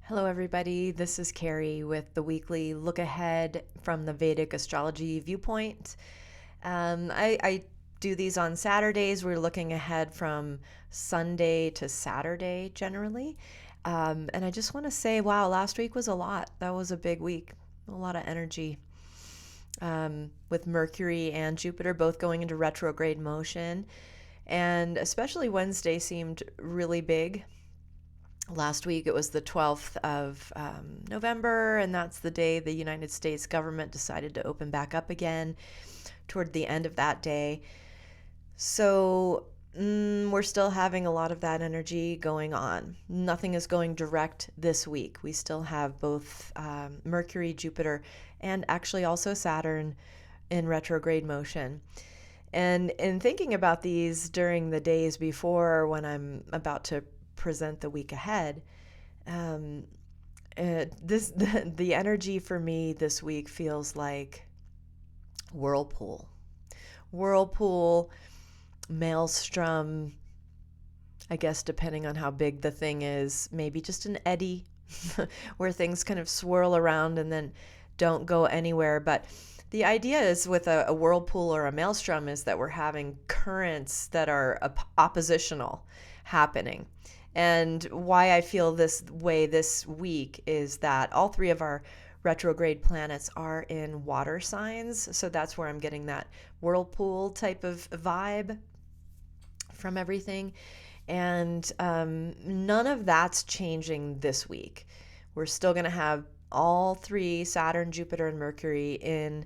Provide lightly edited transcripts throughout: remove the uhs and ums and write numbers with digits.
Hello, everybody. This is Kerry with the weekly look ahead from the Vedic Astrology viewpoint. I do these on Saturdays. We're looking ahead from Sunday to Saturday generally. And I just want to say, wow, last week was a lot. That was a big week, a lot of energy with Mercury and Jupiter both going into retrograde motion. And especially Wednesday seemed really big. Last week it was the 12th of November, and that's the day the United States government decided to open back up again toward the end of that day. So we're still having a lot of that energy going on. Nothing is going direct this week. We still have both Mercury, Jupiter, and actually also Saturn in retrograde motion. And in thinking about these during the days before when I'm about to present the week ahead, the energy for me this week feels like whirlpool, maelstrom. I guess depending on how big the thing is, maybe just an eddy where things kind of swirl around and then don't go anywhere. But the idea is with a whirlpool or a maelstrom is that we're having currents that are oppositional happening. And why I feel this way this week is that all three of our retrograde planets are in water signs. So that's where I'm getting that whirlpool type of vibe from everything. And none of that's changing this week. We're still going to have all three, Saturn, Jupiter, and Mercury, in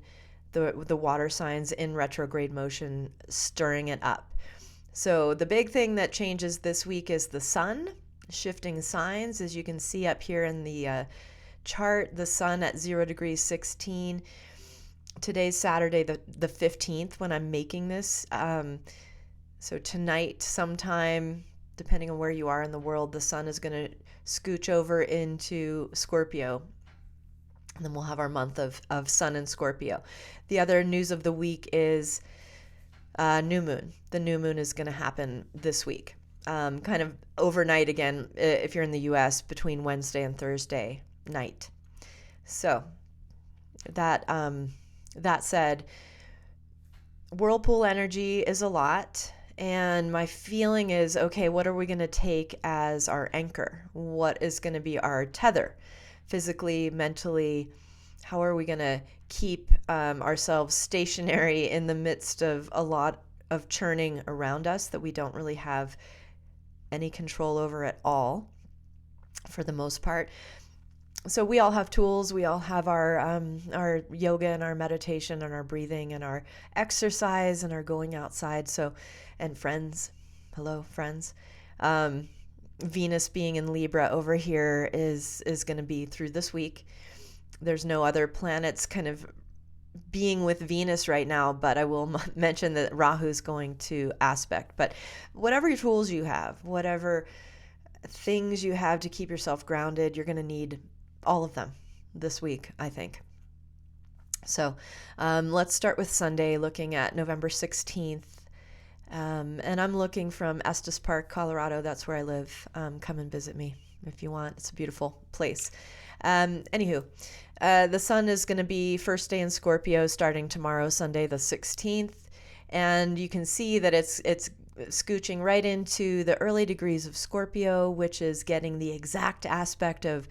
the water signs in retrograde motion, stirring it up. So the big thing that changes this week is the sun shifting signs. As you can see up here in the chart, the sun at 0 degrees 16. Today's Saturday, the 15th, when I'm making this. So tonight sometime, depending on where you are in the world, the sun is going to scooch over into Scorpio. And then we'll have our month of sun in Scorpio. The other news of the week is new moon. The new moon is going to happen this week, kind of overnight again, if you're in the U.S., between Wednesday and Thursday night. So that said, whirlpool energy is a lot. And my feeling is, okay, what are we going to take as our anchor? What is going to be our tether? Physically, mentally, how are we going to keep ourselves stationary in the midst of a lot of churning around us that we don't really have any control over at all, for the most part? So we all have tools. We all have our yoga and our meditation and our breathing and our exercise and our going outside. So, and friends, hello friends. Venus being in Libra over here is going to be through this week. There's no other planets kind of being with Venus right now, but I will mention that Rahu's going to aspect. But whatever tools you have, whatever things you have to keep yourself grounded, you're going to need all of them this week, I think. So let's start with Sunday, looking at November 16th. And I'm looking from Estes Park, Colorado. That's where I live. Come and visit me if you want. It's a beautiful place. Anywho, the sun is going to be first day in Scorpio starting tomorrow, Sunday the 16th. And you can see that it's scooching right into the early degrees of Scorpio, which is getting the exact aspect of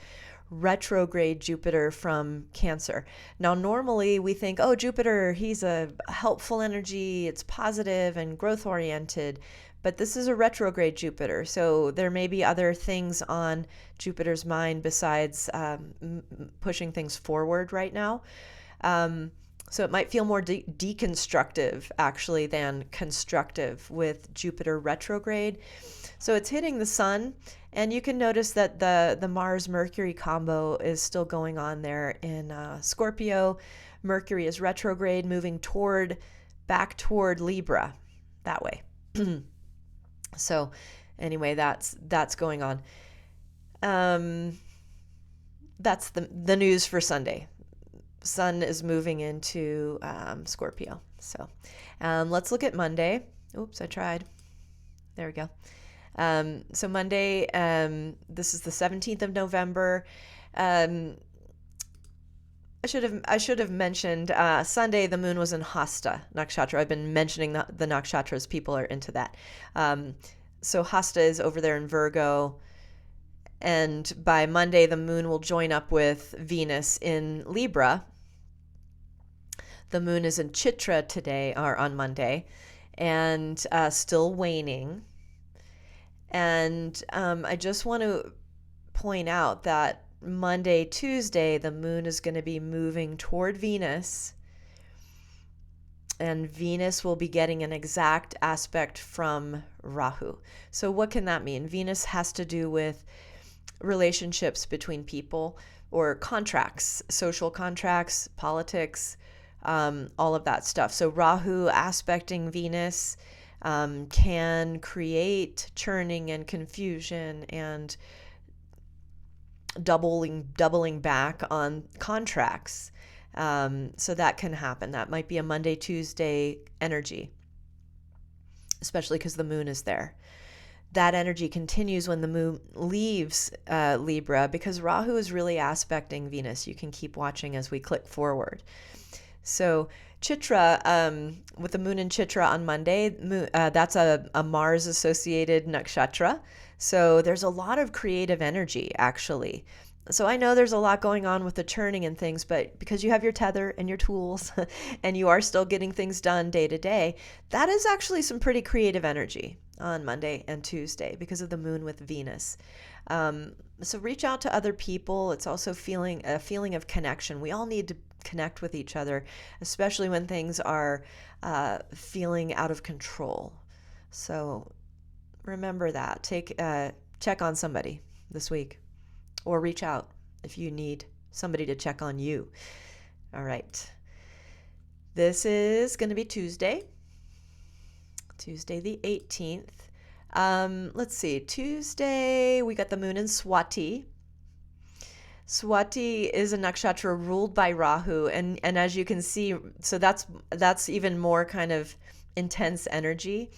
retrograde Jupiter from Cancer. Now, normally we think, oh, Jupiter, he's a helpful energy, it's positive and growth oriented, but this is a retrograde Jupiter. So there may be other things on Jupiter's mind besides pushing things forward right now. So it might feel more deconstructive actually than constructive with Jupiter retrograde. So it's hitting the sun, and you can notice that the Mars-Mercury combo is still going on there in Scorpio. Mercury is retrograde, moving back toward Libra, that way. So anyway, that's going on. That's the news for Sunday. Sun is moving into Scorpio. So let's look at Monday. Oops, I tried. There we go. So Monday, this is the 17th of November. Um, I should have mentioned Sunday the moon was in Hasta Nakshatra. I've been mentioning the nakshatras. People are into that. So Hasta is over there in Virgo, and by Monday the moon will join up with Venus in Libra. The moon is in Chitra today, or on Monday, and still waning. And I just want to point out that Monday, Tuesday, the moon is going to be moving toward Venus, and Venus will be getting an exact aspect from Rahu. So what can that mean? Venus has to do with relationships between people or contracts, social contracts, politics, all of that stuff. So Rahu aspecting Venus can create churning and confusion and doubling back on contracts. So that can happen. That might be a Monday, Tuesday energy, especially because the moon is there. That energy continues when the moon leaves Libra, because Rahu is really aspecting Venus. You can keep watching as we click forward. So Chitra, with the moon in Chitra on Monday, that's a Mars-associated nakshatra. So there's a lot of creative energy, actually. So I know there's a lot going on with the churning and things, but because you have your tether and your tools and you are still getting things done day to day, that is actually some pretty creative energy on Monday and Tuesday because of the moon with Venus. So reach out to other people. It's also a feeling of connection. We all need to connect with each other, especially when things are feeling out of control. So remember that. Check on somebody this week, or reach out if you need somebody to check on you. All right. This is going to be Tuesday the 18th. Let's see. Tuesday, we got the moon in Swati. Swati is a nakshatra ruled by Rahu, and as you can see, so that's even more kind of intense energy,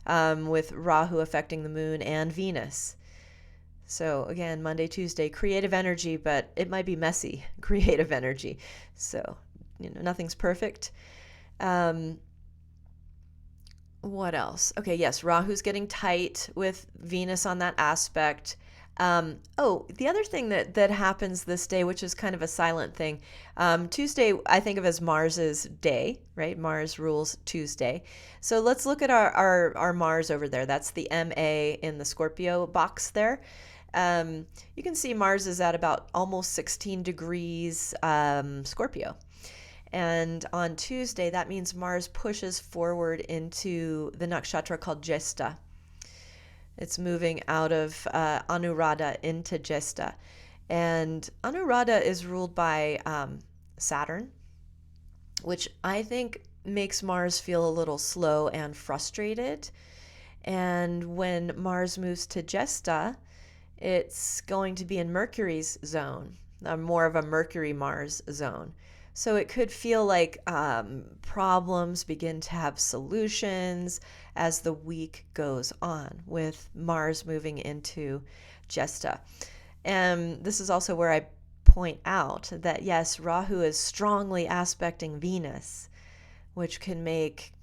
with Rahu affecting the moon and Venus. So again, Monday, Tuesday, creative energy, but it might be messy creative energy. So, nothing's perfect. What else? Okay, yes, Rahu's getting tight with Venus on that aspect. The other thing that happens this day, which is kind of a silent thing, Tuesday I think of as Mars's day, right? Mars rules Tuesday. So let's look at our Mars over there. That's the MA in the Scorpio box there. You can see Mars is at about almost 16 degrees Scorpio. And on Tuesday, that means Mars pushes forward into the nakshatra called Jesta. It's moving out of Anuradha into Jesta. And Anuradha is ruled by Saturn, which I think makes Mars feel a little slow and frustrated. And when Mars moves to Jesta, it's going to be in Mercury's zone, more of a Mercury-Mars zone. So it could feel like problems begin to have solutions as the week goes on with Mars moving into Jesta. And this is also where I point out that, yes, Rahu is strongly aspecting Venus, which can make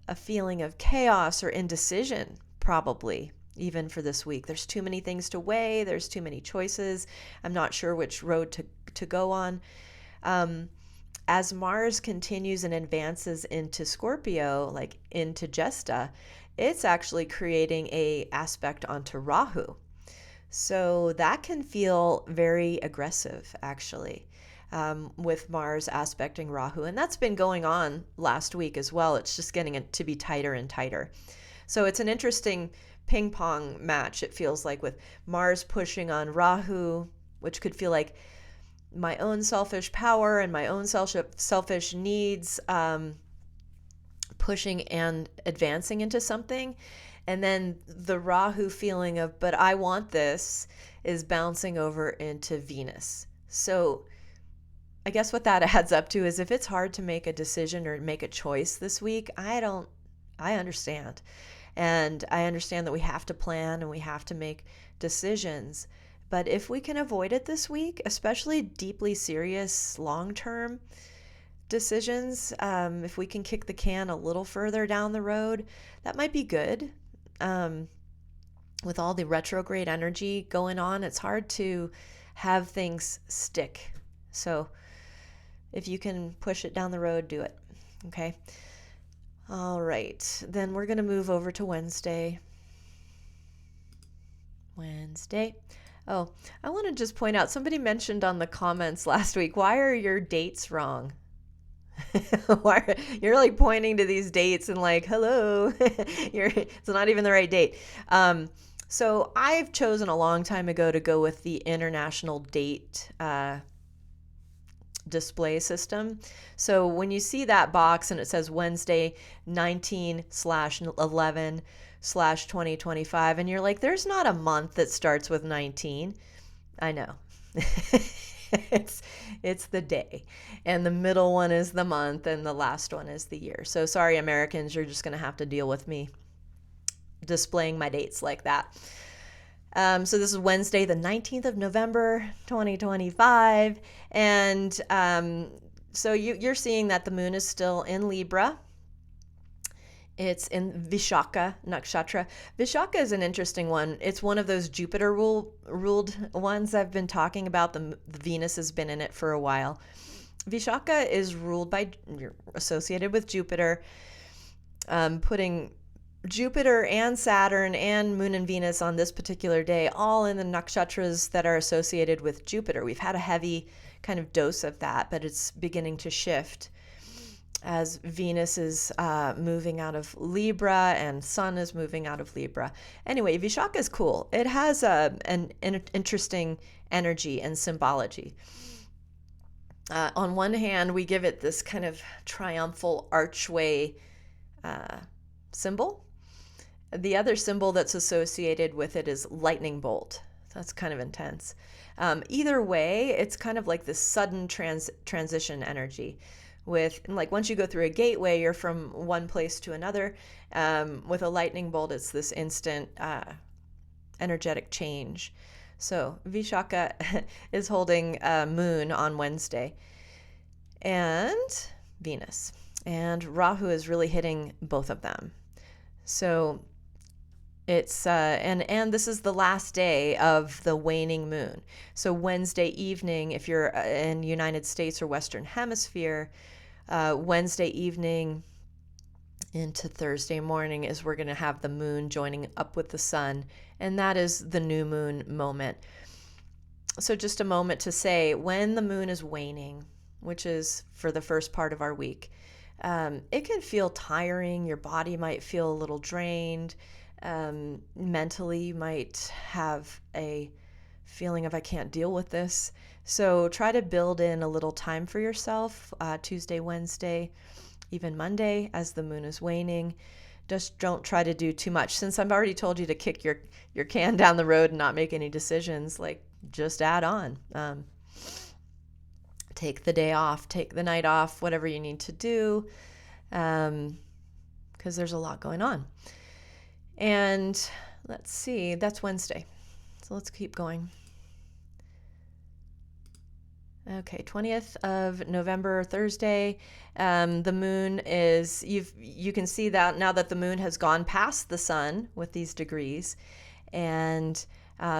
a feeling of chaos or indecision, probably, even for this week. There's too many things to weigh. There's too many choices. I'm not sure which road to go on. As Mars continues and advances into Scorpio, like into Jesta, it's actually creating a aspect onto Rahu. So that can feel very aggressive, actually, with Mars aspecting Rahu. And that's been going on last week as well. It's just getting to be tighter and tighter. So it's an interesting ping pong match, it feels like, with Mars pushing on Rahu, which could feel like my own selfish power and my own selfish needs pushing and advancing into something. And then the Rahu feeling of, but I want this, is bouncing over into Venus. So I guess what that adds up to is, if it's hard to make a decision or make a choice this week, I understand. And I understand that we have to plan and we have to make decisions. But if we can avoid it this week, especially deeply serious long-term decisions, if we can kick the can a little further down the road, that might be good. With all the retrograde energy going on, it's hard to have things stick. So if you can push it down the road, do it. Okay. All right. Then we're going to move over to Wednesday. Oh, I want to just point out, somebody mentioned on the comments last week, why are your dates wrong? You're like pointing to these dates and like, hello, it's not even the right date. So I've chosen a long time ago to go with the international date display system. So when you see that box and it says Wednesday 19/11/2025, and you're like, there's not a month that starts with 19. I know. It's the day, and the middle one is the month, and the last one is the year. So sorry, Americans, you're just going to have to deal with me displaying my dates like that. So this is Wednesday, the 19th of November, 2025. And so you're seeing that the moon is still in Libra. It's in Vishaka Nakshatra. Vishaka is an interesting one. It's one of those Jupiter ruled ones I've been talking about. The Venus has been in it for a while. Vishaka is associated with Jupiter, putting Jupiter and Saturn and Moon and Venus on this particular day, all in the nakshatras that are associated with Jupiter. We've had a heavy kind of dose of that, but it's beginning to shift as Venus is moving out of Libra and Sun is moving out of Libra. Anyway, Vishaka is cool. It has an interesting energy and symbology. On one hand, we give it this kind of triumphal archway symbol. The other symbol that's associated with it is lightning bolt. That's kind of intense. Either way, it's kind of like this sudden transition energy. With, like, once you go through a gateway, you're from one place to another. With a lightning bolt, it's this instant energetic change. So Vishaka is holding Moon on Wednesday and Venus. And Rahu is really hitting both of them. So it's and this is the last day of the waning moon. So Wednesday evening, if you're in United States or Western Hemisphere, Wednesday evening into Thursday morning is we're going to have the moon joining up with the sun, and that is the new moon moment. So just a moment to say, when the moon is waning, which is for the first part of our week, it can feel tiring. Your body might feel a little drained. Mentally, you might have a feeling of, I can't deal with this. So try to build in a little time for yourself, Tuesday, Wednesday, even Monday as the moon is waning. Just don't try to do too much. Since I've already told you to kick your can down the road and not make any decisions, like, just add on. Take the day off, take the night off, whatever you need to do, because there's a lot going on. And let's see, that's Wednesday. So let's keep going. Okay, 20th of November, Thursday. The moon is, you can see that now that the moon has gone past the sun with these degrees. And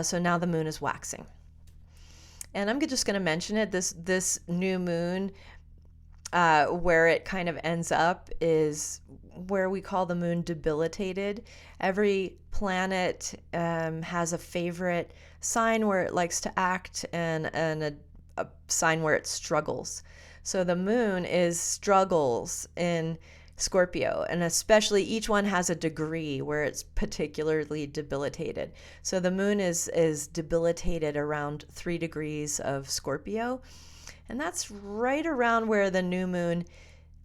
so now the moon is waxing. And I'm just going to mention it. This new moon, where it kind of ends up is where we call the moon debilitated. Every planet has a favorite sign where it likes to act and a sign where it struggles. So the moon is struggles in Scorpio, and especially each one has a degree where it's particularly debilitated. So the moon is debilitated around 3 degrees of Scorpio, and that's right around where the new moon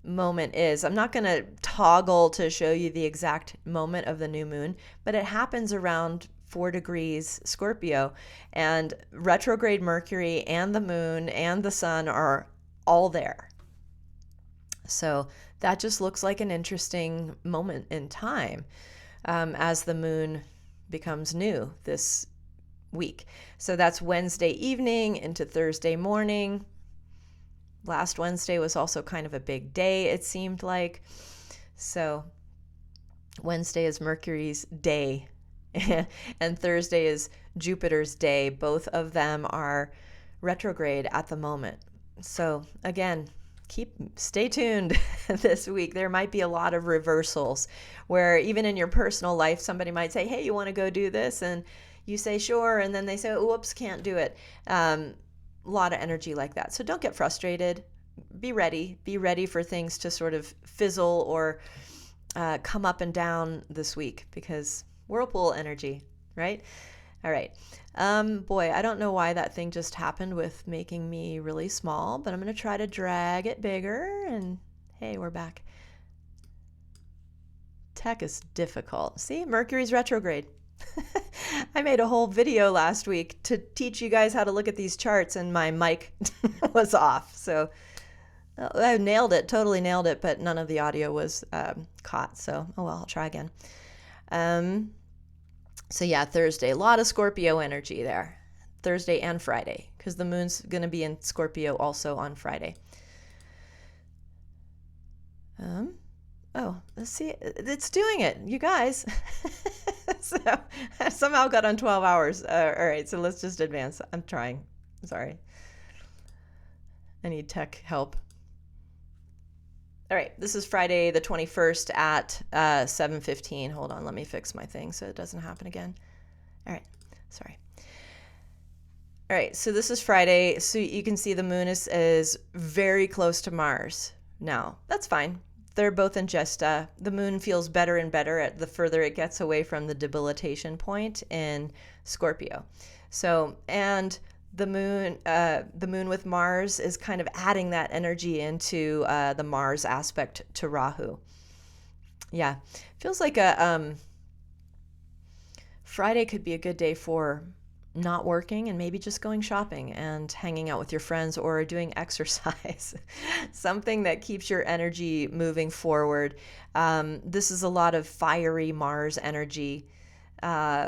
moment is. I'm not going to toggle to show you the exact moment of the new moon, but it happens around 4 degrees Scorpio, and retrograde Mercury and the moon and the sun are all there. So that just looks like an interesting moment in time. as the moon becomes new this week. So that's Wednesday evening into Thursday morning. Last Wednesday was also kind of a big day, it seemed like. So Wednesday is Mercury's day and Thursday is Jupiter's day. Both of them are retrograde at the moment. So again, stay tuned this week. There might be a lot of reversals where even in your personal life, somebody might say, hey, you want to go do this? And you say, sure. And then they say, whoops, can't do it. A lot of energy like that. So don't get frustrated. Be ready for things to sort of fizzle or come up and down this week, because whirlpool energy, right? All right. Boy, I don't know why that thing just happened with making me really small, but I'm going to try to drag it bigger. And hey, we're back. Tech is difficult. See, Mercury's retrograde. I made a whole video last week to teach you guys how to look at these charts, and my mic was off. So I totally nailed it, but none of the audio was caught. So, oh well, I'll try again. So yeah, Thursday, a lot of Scorpio energy there. Thursday and Friday, because the moon's going to be in Scorpio also on Friday. Oh, let's see. It's doing it, you guys. So I somehow got on 12 hours. All right, so let's just advance. I'm trying. Sorry. I need tech help. All right, this is Friday the 21st at 7:15. Hold on, let me fix my thing so it doesn't happen again. All right, sorry. All right, so this is Friday. So you can see the moon is very close to Mars now. That's fine. They're both in Gesta. The moon feels better and better the further it gets away from the debilitation point in Scorpio. So, and the moon with Mars is kind of adding that energy into the Mars aspect to Rahu. Yeah, feels like Friday could be a good day for not working and maybe just going shopping and hanging out with your friends or doing exercise. Something that keeps your energy moving forward. This is a lot of fiery Mars energy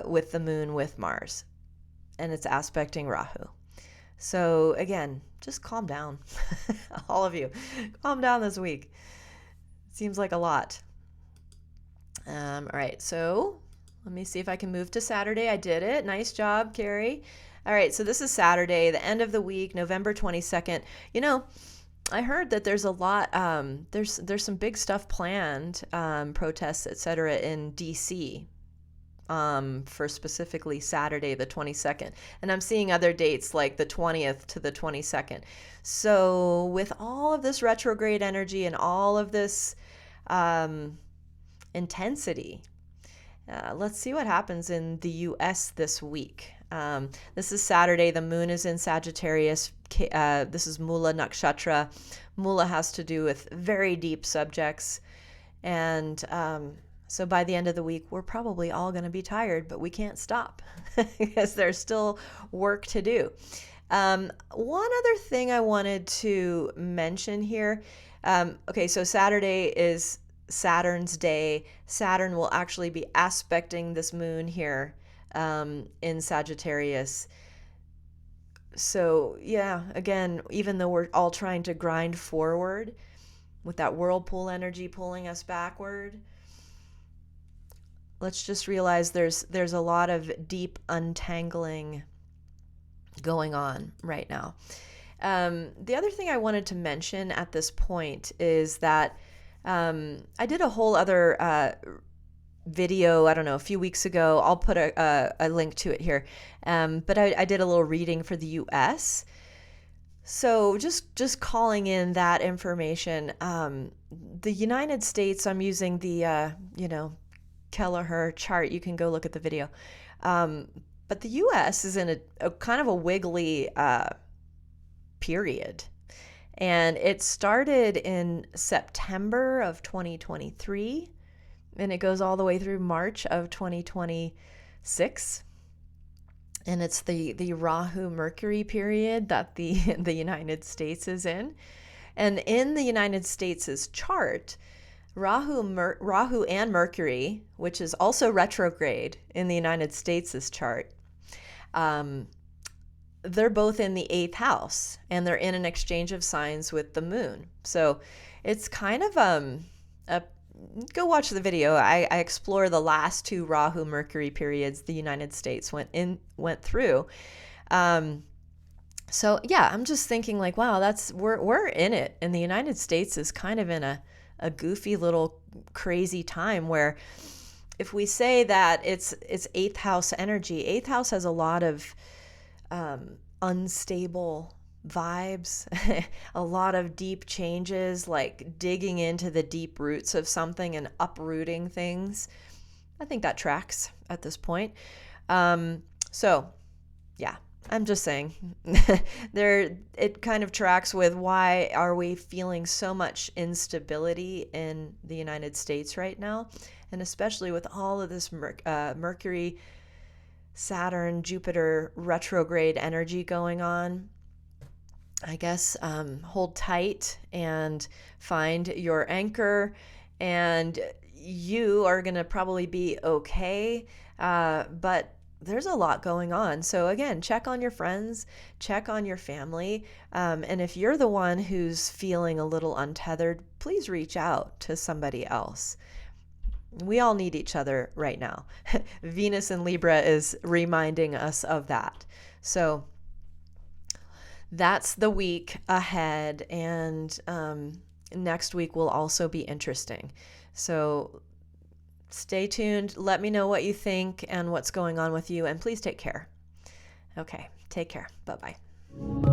with the moon with Mars, and it's aspecting Rahu. So again, just calm down. All of you, calm down this week. Seems like a lot. All right, so let me see if I can move to Saturday. I did it. Nice job, Kerry. All right, so this is Saturday, the end of the week, November 22nd. You know, I heard that there's a lot, there's some big stuff planned, protests, etc., in D.C. For specifically Saturday, the 22nd. And I'm seeing other dates like the 20th to the 22nd. So with all of this retrograde energy and all of this intensity, let's see what happens in the U.S. this week. This is Saturday. The moon is in Sagittarius. This is Mula Nakshatra. Mula has to do with very deep subjects. And so by the end of the week, we're probably all going to be tired, but we can't stop because there's still work to do. One other thing I wanted to mention here. Okay, so Saturday is Saturn's day. Saturn will actually be aspecting this moon here in Sagittarius. So yeah, again, even though we're all trying to grind forward with that whirlpool energy pulling us backward, let's just realize there's a lot of deep untangling going on right now. The other thing I wanted to mention at this point is that I did a whole other video, I don't know, a few weeks ago. I'll put a link to it here. But I did a little reading for the U.S. So just calling in that information. The United States, I'm using the, Kelleher chart. You can go look at the video. But the U.S. is in a kind of a wiggly period. And it started in September of 2023, and it goes all the way through March of 2026. And it's the Rahu Mercury period that the United States is in. And in the United States' chart, Rahu and Mercury, which is also retrograde in the United States' chart, they're both in the 8th house, and they're in an exchange of signs with the moon. So it's kind of go watch the video. I explore the last 2 Rahu Mercury periods the United States went through. So yeah, I'm just thinking like, wow, we're in it, and the United States is kind of in a goofy little crazy time where, if we say that it's 8th house energy, 8th house has a lot of unstable vibes, a lot of deep changes, like digging into the deep roots of something and uprooting things. I think that tracks at this point. So yeah, I'm just saying it kind of tracks with why are we feeling so much instability in the United States right now, and especially with all of this Mercury, Saturn, Jupiter retrograde energy going on. I guess hold tight and find your anchor, and you are going to probably be okay. But there's a lot going on. So again, check on your friends, check on your family. And if you're the one who's feeling a little untethered, please reach out to somebody else. We all need each other right now. Venus in Libra is reminding us of that. So that's the week ahead. And next week will also be interesting. So stay tuned. Let me know what you think and what's going on with you. And please take care. Okay, take care. Bye-bye.